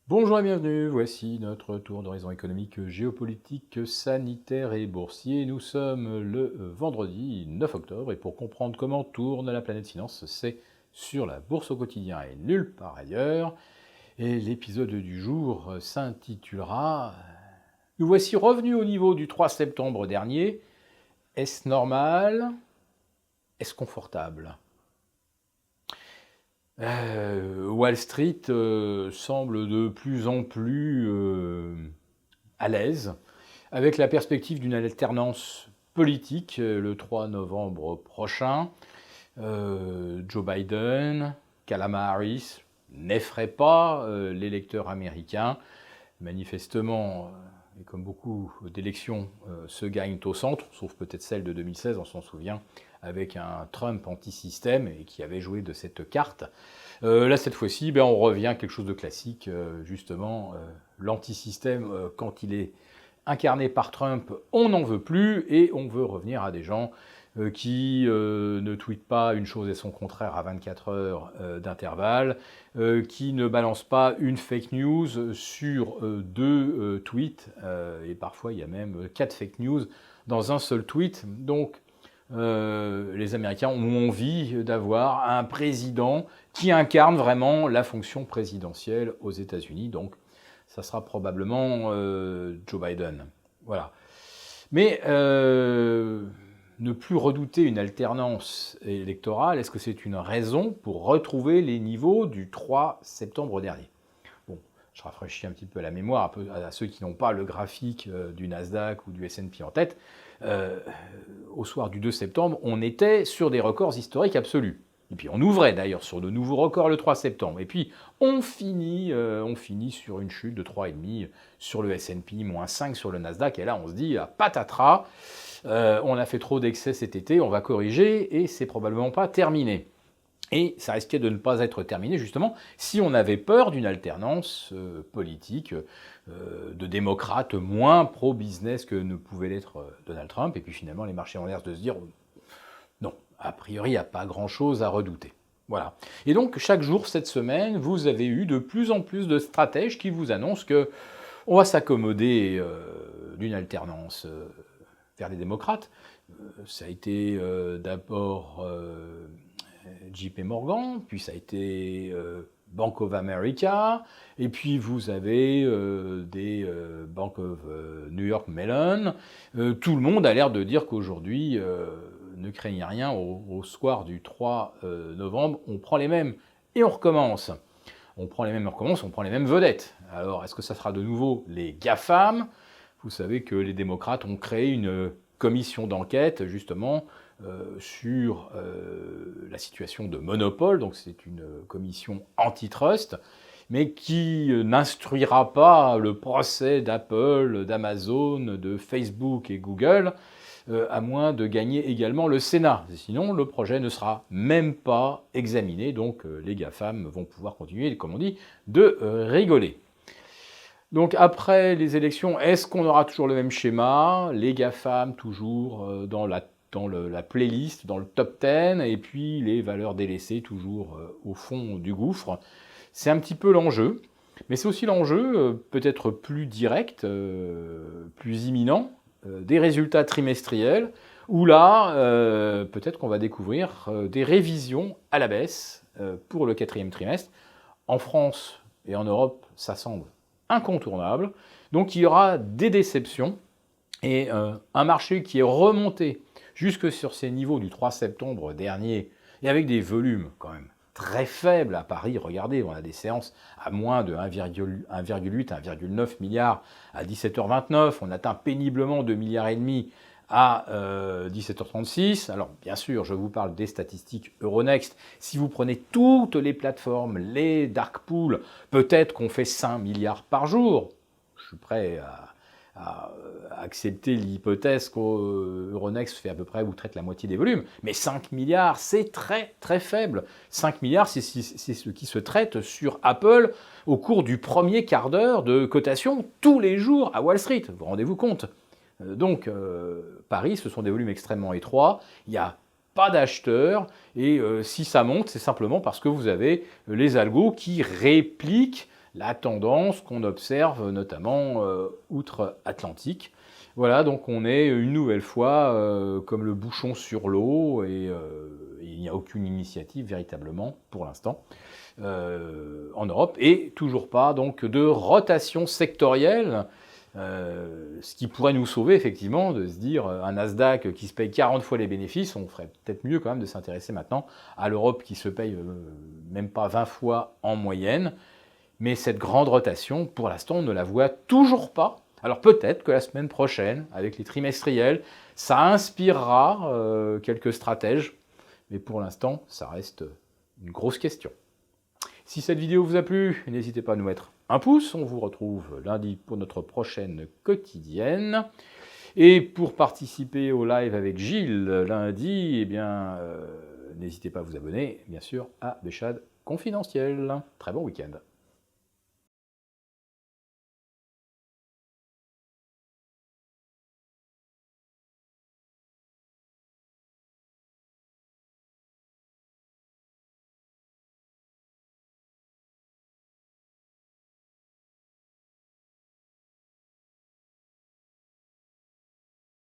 Bonjour et bienvenue, voici notre tour d'horizon économique, géopolitique, sanitaire et boursier. Nous sommes le vendredi 9 octobre et pour comprendre comment tourne la planète finance, c'est sur la bourse au quotidien et nulle part ailleurs. Et l'épisode du jour s'intitulera Nous voici revenus au niveau du 3 septembre dernier. Est-ce normal? Est-ce confortable? Wall Street semble de plus en plus à l'aise avec la perspective d'une alternance politique le 3 novembre prochain. Joe Biden, Kamala Harris n'effraient pas l'électeur américain. Manifestement, et comme beaucoup d'élections se gagnent au centre, sauf peut-être celle de 2016, on s'en souvient, avec un Trump anti-système et qui avait joué de cette carte. Là, cette fois-ci, on revient à quelque chose de classique, justement, l'anti-système, quand il est incarné par Trump, on n'en veut plus et on veut revenir à des gens qui ne tweetent pas une chose et son contraire à 24 heures d'intervalle, qui ne balancent pas une fake news sur deux tweets, et parfois il y a même 4 fake news dans un seul tweet. Donc les Américains ont envie d'avoir un président qui incarne vraiment la fonction présidentielle aux États-Unis. Donc ça sera probablement Joe Biden. Voilà. Mais ne plus redouter une alternance électorale, est-ce que c'est une raison pour retrouver les niveaux du 3 septembre dernier? Bon, je rafraîchis un petit peu la mémoire à ceux qui n'ont pas le graphique du Nasdaq ou du S&P en tête. Au soir du 2 septembre, on était sur des records historiques absolus. Et puis on ouvrait d'ailleurs sur de nouveaux records le 3 septembre. Et puis on finit sur une chute de 3,5 sur le S&P, moins 5 sur le Nasdaq. Et là on se dit, patatras, on a fait trop d'excès cet été, on va corriger et c'est probablement pas terminé. Et ça risquait de ne pas être terminé justement si on avait peur d'une alternance politique de démocrates moins pro-business que ne pouvait l'être Donald Trump. Et puis finalement les marchés ont l'air de se dire non, a priori il n'y a pas grand-chose à redouter. Voilà. Et donc chaque jour cette semaine, vous avez eu de plus en plus de stratèges qui vous annoncent que on va s'accommoder d'une alternance vers les démocrates. Ça a été d'abord JP Morgan, puis ça a été Bank of America, et puis vous avez des Bank of New York Mellon. Tout le monde a l'air de dire qu'aujourd'hui, ne craignez rien, au soir du 3 novembre, on prend les mêmes et on recommence. On prend les mêmes, on recommence, on prend les mêmes vedettes. Alors, est-ce que ça sera de nouveau les GAFAM? Vous savez que les démocrates ont créé une commission d'enquête, justement, sur la situation de monopole. Donc, c'est une commission antitrust, mais qui n'instruira pas le procès d'Apple, d'Amazon, de Facebook et Google, à moins de gagner également le Sénat. Sinon, le projet ne sera même pas examiné, donc les GAFAM vont pouvoir continuer, comme on dit, de rigoler. Donc après les élections, est-ce qu'on aura toujours le même schéma? Les GAFAM toujours dans la playlist, dans le top 10, et puis les valeurs délaissées toujours au fond du gouffre. C'est un petit peu l'enjeu, mais c'est aussi l'enjeu peut-être plus direct, plus imminent, des résultats trimestriels, où là, peut-être qu'on va découvrir des révisions à la baisse pour le 4e trimestre. En France et en Europe, ça semble incontournable. Donc il y aura des déceptions et un marché qui est remonté jusque sur ces niveaux du 3 septembre dernier et avec des volumes quand même très faibles à Paris. Regardez, on a des séances à moins de 1,8, 1,9 milliard à 17h29. On atteint péniblement 2,5 milliards à 17h36. Alors bien sûr, je vous parle des statistiques Euronext. Si vous prenez toutes les plateformes, les dark pools, peut-être qu'on fait 5 milliards par jour. Je suis prêt à accepter l'hypothèse qu'Euronext fait à peu près ou traite la moitié des volumes. Mais 5 milliards, c'est très très faible. 5 milliards, c'est ce qui se traite sur Apple au cours du premier quart d'heure de cotation tous les jours à Wall Street. Vous rendez-vous compte? Donc, Paris, ce sont des volumes extrêmement étroits. Il n'y a pas d'acheteurs. Et si ça monte, c'est simplement parce que vous avez les algos qui répliquent la tendance qu'on observe notamment outre-Atlantique. Voilà, donc on est une nouvelle fois comme le bouchon sur l'eau et il n'y a aucune initiative véritablement pour l'instant en Europe et toujours pas donc de rotation sectorielle. Ce qui pourrait nous sauver effectivement de se dire un Nasdaq qui se paye 40 fois les bénéfices, on ferait peut-être mieux quand même de s'intéresser maintenant à l'Europe qui se paye même pas 20 fois en moyenne. Mais cette grande rotation, pour l'instant, on ne la voit toujours pas. Alors peut-être que la semaine prochaine, avec les trimestriels, ça inspirera quelques stratèges. Mais pour l'instant, ça reste une grosse question. Si cette vidéo vous a plu, n'hésitez pas à nous mettre un pouce. On vous retrouve lundi pour notre prochaine quotidienne. Et pour participer au live avec Gilles lundi, eh bien, n'hésitez pas à vous abonner, bien sûr, à Béchade Confidentiel. Très bon week-end.